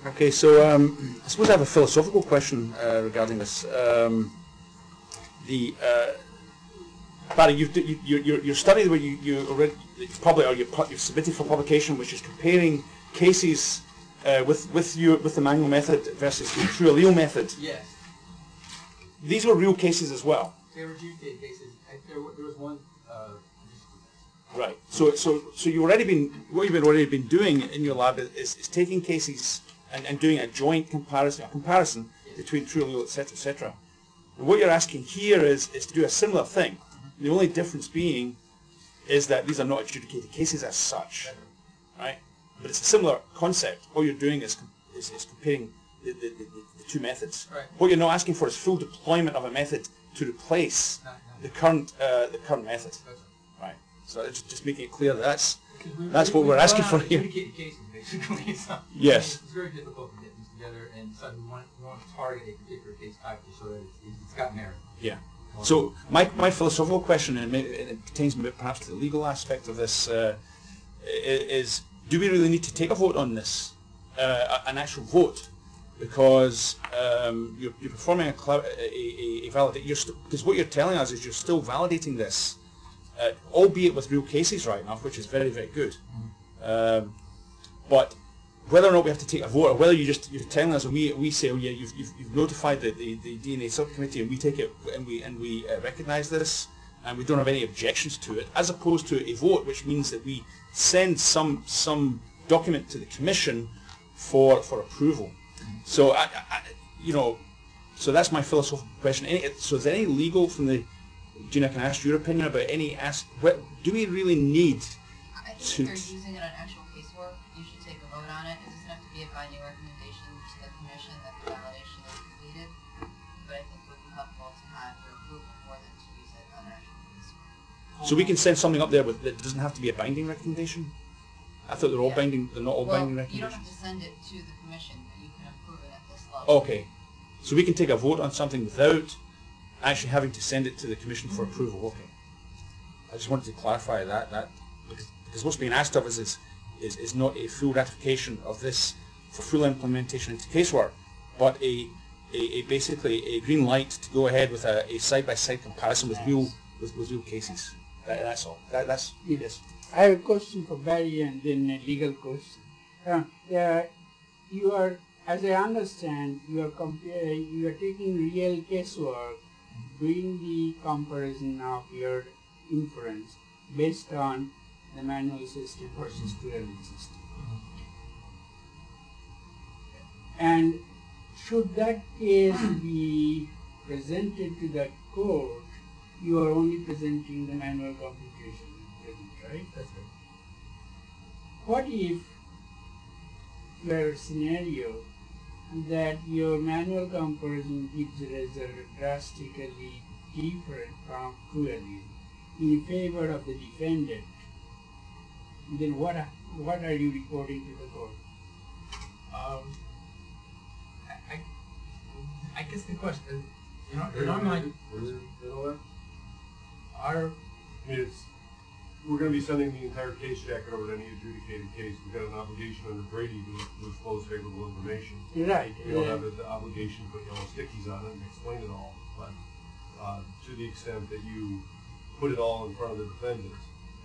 Okay, so I suppose I have a philosophical question regarding this. Barry, your study where you already probably or you've submitted for publication, which is comparing cases with the manual method versus the TrueAllele method. Yes. These were real cases as well. They were adjudicated cases. There was one. Right. So you've already been doing in your lab is taking cases and doing a joint comparison Yes. between TrueAllele, etc. And what you're asking here is to do a similar thing. The only difference being is that these are not adjudicated cases as such, right? But it's a similar concept. All you're doing is comparing the two methods. Right. What you're not asking for is full deployment of a method to replace the current method. Right. So it's just making it clear that that's what we're asking for here. Adjudicated cases, basically. Yes. It's very difficult to get these together, and so we want to target a particular case type so that it's got merit. Yeah. So my philosophical question, and it pertains perhaps to the legal aspect of this, is do we really need to take a vote on this, an actual vote? Because you're performing a validation, because what you're telling us is you're still validating this, albeit with real cases right now, which is very, very good. But whether or not we have to take a vote, or whether you're telling us, and we say, oh yeah, you've notified the DNA subcommittee, and we take it and we recognize this, and we don't have any objections to it, as opposed to a vote, which means that we send some document to the commission for approval. So so that's my philosophical question. So is there any legal from the Gina, can I ask your opinion about do we really need I think if you're using it on actual casework, you should take a vote on it. It doesn't have to be a binding recommendation to the commission that the validation is completed, but I think it would be helpful to have your approval more than to use it on actual casework. So we can send something up there that doesn't have to be a binding recommendation? I thought they're all binding. They're not all binding recommendations. You don't have to send it to the commission, but you can approve it at this level. Okay, so we can take a vote on something without actually having to send it to the commission for approval. Okay, I just wanted to clarify that because what's being asked of us is not a full ratification of this for full implementation into casework, but basically a green light to go ahead with a side-by-side comparison with real cases. That's all. That's yes. I have a question for Barry and then a legal question. You are, as I understand, you are taking real casework, doing the comparison of your inference based on the manual system versus TrueAllele system. And should that case be presented to the court, you are only presenting the manual computation, right? That's right. What if your scenario that your manual comparison gives a result drastically different from TrueAllele in favor of the defendant? Then what are you reporting to the court? I guess the question, in our mind, we're going to be sending the entire case jacket over to any adjudicated case. We've got an obligation under Brady to disclose favorable information. Right. We don't have the obligation to put yellow stickies on it and explain it all. But to the extent that you put it all in front of the defendant,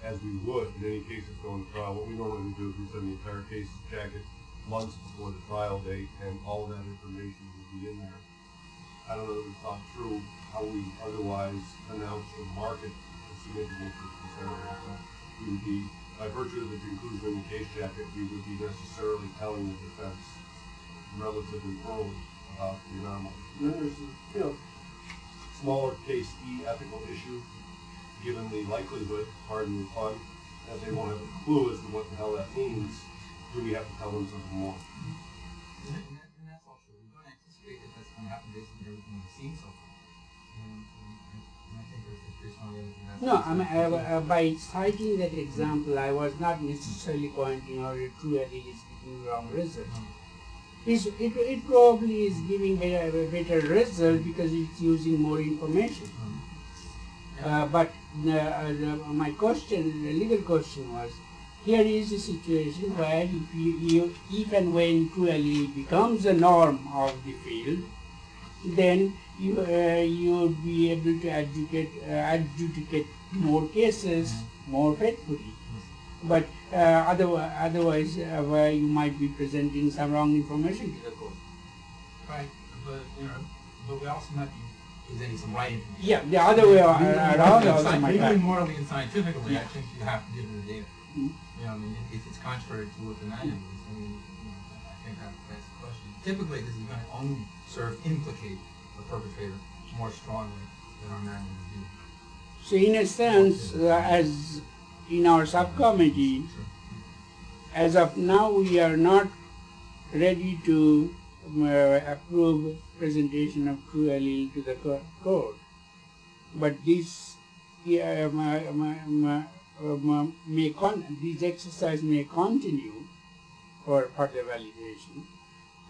as we would in any case that's going to trial, what we normally do is we send the entire case jacket months before the trial date, and all of that information will be in there. I don't know that we thought through how we otherwise announce or market the significance of this area. We would be, by virtue of the conclusion in the case jacket, we would be necessarily telling the defense relatively early about the anomaly. And then there's a smaller case E ethical issue, given the likelihood, pardon the pun, that they won't have a clue as to what the hell that means. Do we have to tell them something more? And that's all true. We don't anticipate that that's going to happen based on everything we've seen so far. And I think there's based on everything No, by citing that example, I was not necessarily pointing out that TrueAllele is giving wrong result. It probably is giving a better result because it's using more information. But my question, the legal question was, here is a situation where if and when TrueAllele becomes the norm of the field, then you would be able to adjudicate more cases more faithfully. But otherwise, you might be presenting some wrong information to the court. Right, but but we also might be presenting some right information. Yeah, the other way around also might Legally, happen. morally, and scientifically, Yeah. I think you have to give them the data. Mm-hmm. I mean, if it's contrary to what the manual is, I mean, I think that's the question. Typically, this is going to only implicate the perpetrator more strongly than our manual would do. So in a sense, as in our subcommittee, as of now we are not ready to approve presentation of TrueAllele to the court. But this this exercise may continue for further validation.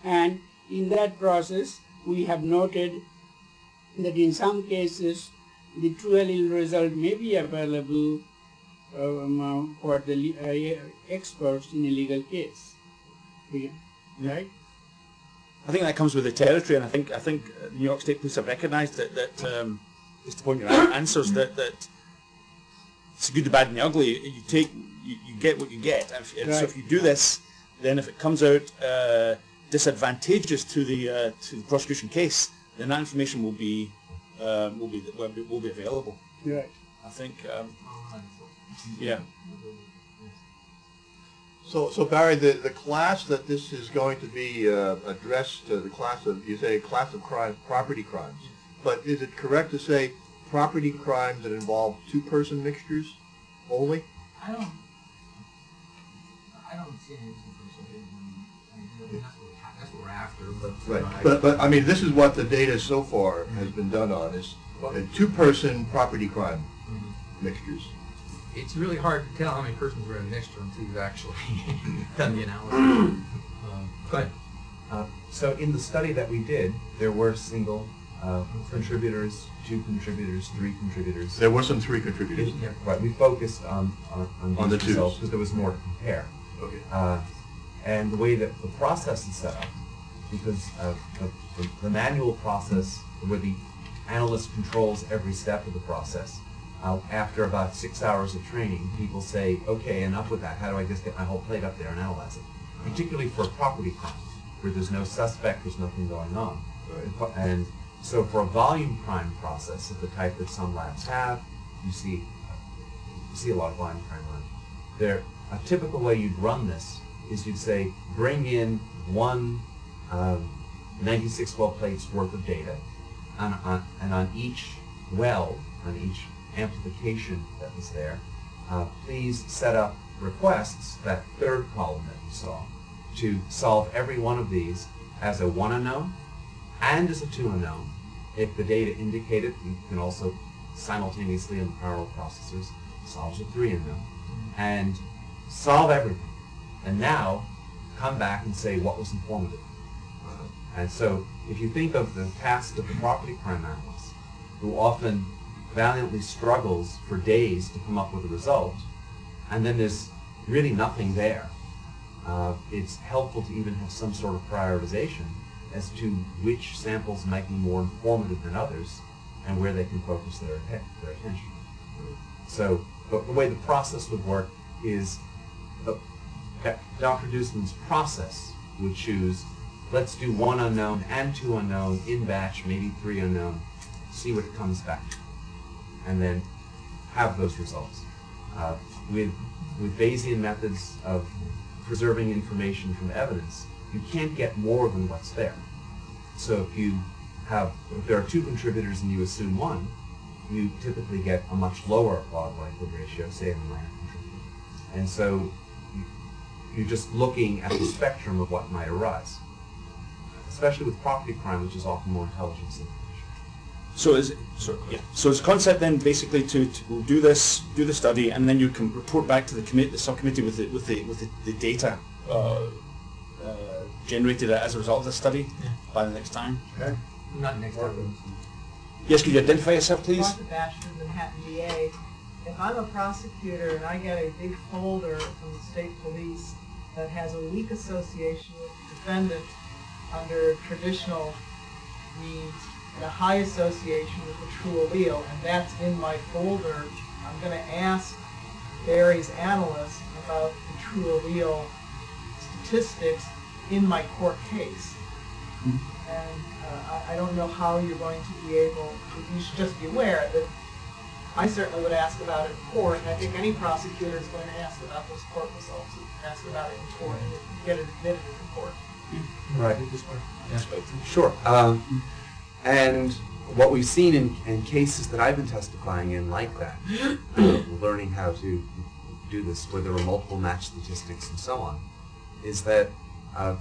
And in that process, we have noted that in some cases, the TrueAllele result may be available for the experts in a legal case. Yeah. Right? I think that comes with the territory, and I think the New York State Police have recognised that just to point your answers that it's the good, the bad, and the ugly. You get what you get. And so if you do this, then if it comes out disadvantageous to the prosecution case, then that information will be available. Right. I think. Yeah. So Barry, the class that this is going to be addressed to, the class of, you say class of crimes, property crimes, but is it correct to say property crimes that involve two-person mixtures only? I don't see any reason for it. I mean, that's what we're after. But, Right. But I mean, this is what the data so far has been done on, is two-person property crime mixtures. It's really hard to tell how many persons were in a mixture until you've actually done the analysis. Go ahead. So in the study that we did, there were single contributors, 2 contributors, 3 contributors. There were some 3 contributors. Yeah. Right, we focused on the these twos. results because there was more to compare. Okay. And the way that the process is set up, because the manual process where the analyst controls every step of the process, after about 6 hours of training, people say, okay, enough with that. How do I just get my whole plate up there and analyze it? Particularly for a property crime, where there's no suspect, there's nothing going on. Right. And so for a volume crime process of the type that some labs have, you see a lot of volume crime run. A typical way you'd run this is you'd say, bring in one 96 well plates worth of data, and on each well, on each amplification that was there, please set up requests, that third column that you saw, to solve every one of these as a 1 unknown and as a 2 unknown. If the data indicate it, you can also simultaneously in the parallel processors solve as a 3 unknown. And solve everything. And now come back and say what was informative. And so if you think of the task of the property crime analyst, who often valiantly struggles for days to come up with a result, and then there's really nothing there, it's helpful to even have some sort of prioritization as to which samples might be more informative than others and where they can focus their attention. So the way the process would work is Dr. Dusman's process would choose, let's do 1 unknown and 2 unknown in batch, maybe 3 unknown, see what it comes back to, and then have those results. With Bayesian methods of preserving information from evidence, you can't get more than what's there. So if there are 2 contributors and you assume 1, you typically get a much lower log likelihood ratio, say in a minor contributor. And so you're just looking at the spectrum of what might arise, especially with property crime, which is often more intelligence information. So is the concept then basically to do the study, and then you can report back to the subcommittee with the data generated as a result of the study by the next time? Okay. Not next time. Yes, could you identify yourself, please? Martha Bachelor, Manhattan VA. if I'm a prosecutor and I get a big folder from the state police that has a weak association with the defendant under traditional means, and a high association with the true allele, and that's in my folder, I'm going to ask Barry's analyst about the true allele statistics in my court case. And I don't know how you're going to be able, you should just be aware that I certainly would ask about it in court, and I think any prosecutor is going to ask about those court results, ask about it in court, and get it admitted in court. Right. Sure. And what we've seen in cases that I've been testifying in like that, learning how to do this where there are multiple match statistics and so on, is that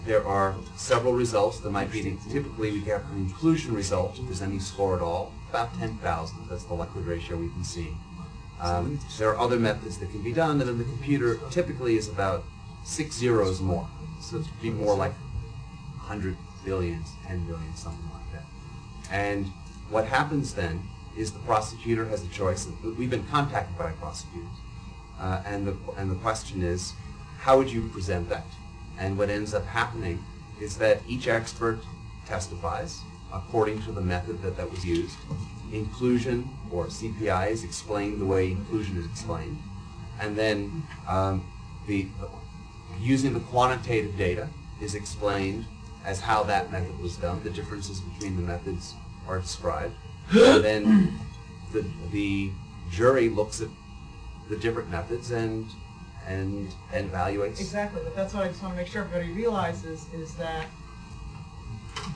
there are several results that might be, typically we get an inclusion result, if there's any score at all, about 10,000. That's the likelihood ratio we can see. There are other methods that can be done, and then the computer typically is about 6 zeros more. So it'd be more like 100 billion, 10 billion, something like that. And what happens then is the prosecutor has a choice. We've been contacted by prosecutors, and the question is, how would you present that? And what ends up happening is that each expert testifies according to the method that was used. Inclusion, or CPI, is explained the way inclusion is explained. And then using the quantitative data is explained as how that method was done. The differences between the methods are described. And then the jury looks at the different methods and evaluates. Exactly, but that's what I just want to make sure everybody realizes, is that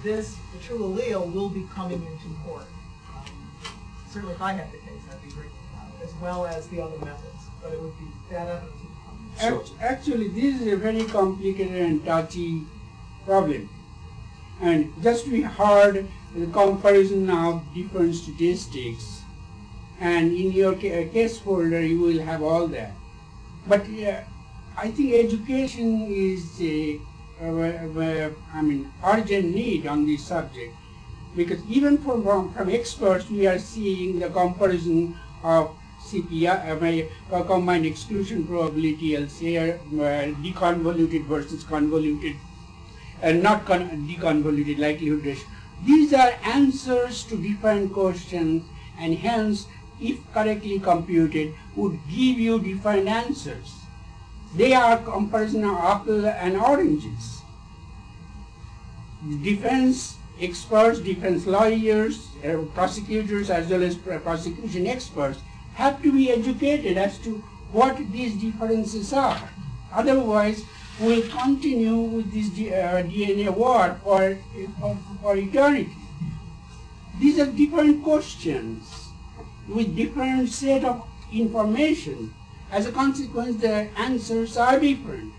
the true allele will be coming into court. Certainly if I had the case, I'd be bringing it out, as well as the other methods, but it would be that evidence would come in. Actually, this is a very complicated and touchy problem. And just we heard the comparison of different statistics, and in your case folder you will have all that. But I think education is urgent need on this subject, because even from experts we are seeing the comparison of CPI, combined exclusion probability, LCR, deconvoluted versus convoluted, and not deconvoluted likelihood ratio. These are answers to different questions, and hence, if correctly computed, would give you different answers. They are comparison of apples and oranges. Defense experts, defense lawyers, prosecutors, as well as prosecution experts have to be educated as to what these differences are. Otherwise, we'll continue with this DNA war for eternity. These are different questions with different set of information. As a consequence, the answers are different.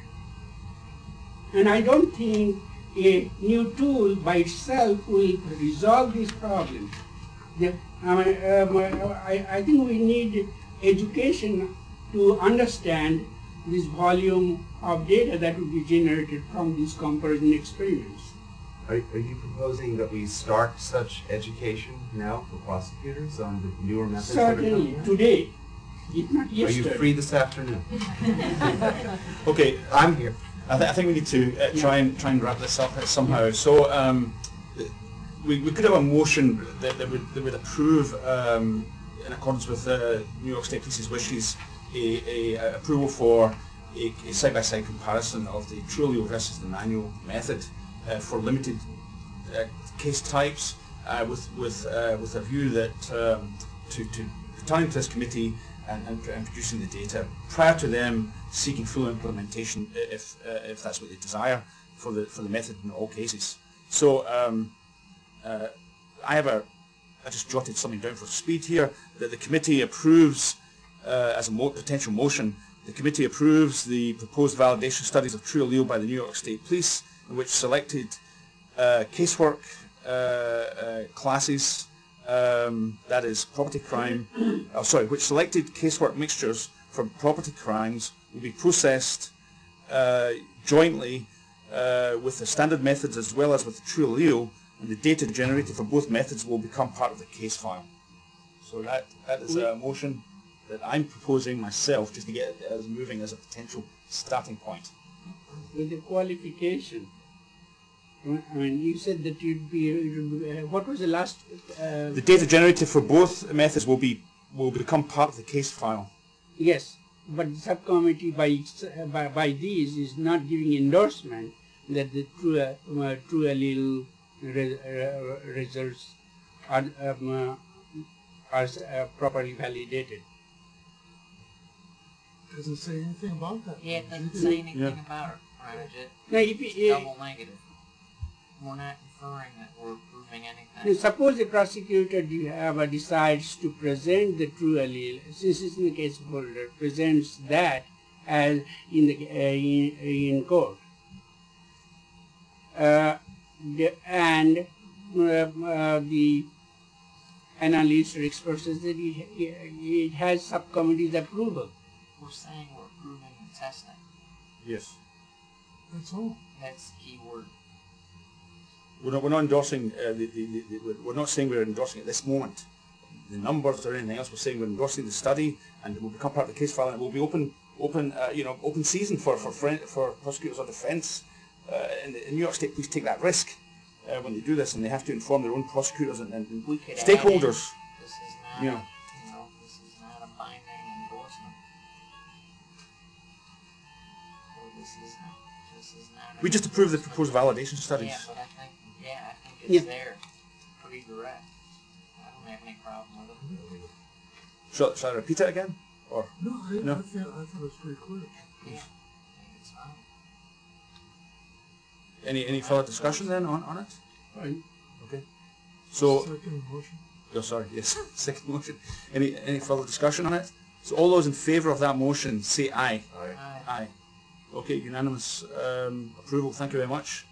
And I don't think a new tool by itself will resolve this problem. I think we need education to understand this volume of data that will be generated from these comparison experiments. Are you proposing that we start such education now for prosecutors on the newer methods? Certainly, today, if not yesterday. Are you free this afternoon? Okay, I'm here. I think we need to try and wrap this up somehow. So we could have a motion that would approve, in accordance with New York State Police's wishes, a approval for a side-by-side comparison of the TrueAllele versus the manual method for limited case types, with a view that to returning to this committee and producing the data prior to them seeking full implementation, if that's what they desire, for the method in all cases. So I just jotted something down for speed here, that the committee approves, as a potential motion, the committee approves the proposed validation studies of TrueAllele by the New York State Police, in which selected casework classes, that is property crime, which selected casework mixtures for property crimes will be processed jointly with the standard methods as well as with the TrueAllele, and the data generated for both methods will become part of the case file. So that is a motion that I'm proposing myself, just to get us moving as a potential starting point. With the qualification, I mean, you said that you'd be what was the last? The data generated for both methods will become part of the case file. Yes, but the subcommittee by these is not giving endorsement that the TrueAllele results are properly validated. Doesn't say anything about that. Yeah, it doesn't say anything about it, right? Now, It's double negative. We're not inferring that we're proving anything. Suppose the prosecutor decides to present the TrueAllele, since it's in the case folder, presents that as in court, and the analyst or expert says that it has subcommittee's approval. We're saying we're proving the testing. Yes. That's all. That's the key word. We're not endorsing. We're not saying we're endorsing at this moment the numbers or anything else. We're saying we're endorsing the study, and it will become part of the case file, and it will be open season for prosecutors or defence. In New York State police take that risk when they do this, and they have to inform their own prosecutors and stakeholders. This is not, this is not a binding endorsement. Or this is not. We just approve the proposed validation studies. Yeah, but I think it's there. Pretty direct. I don't have any problem with it. Shall I repeat it again? Or No, I thought it was pretty clear. Yeah, I think it's fine. any further discussion then on it? Fine. Okay. So. Second motion. Oh, sorry. Yes. Second motion. Any further discussion on it? So all those in favour of that motion say aye. Aye. Aye. Okay. Unanimous approval. Thank you very much.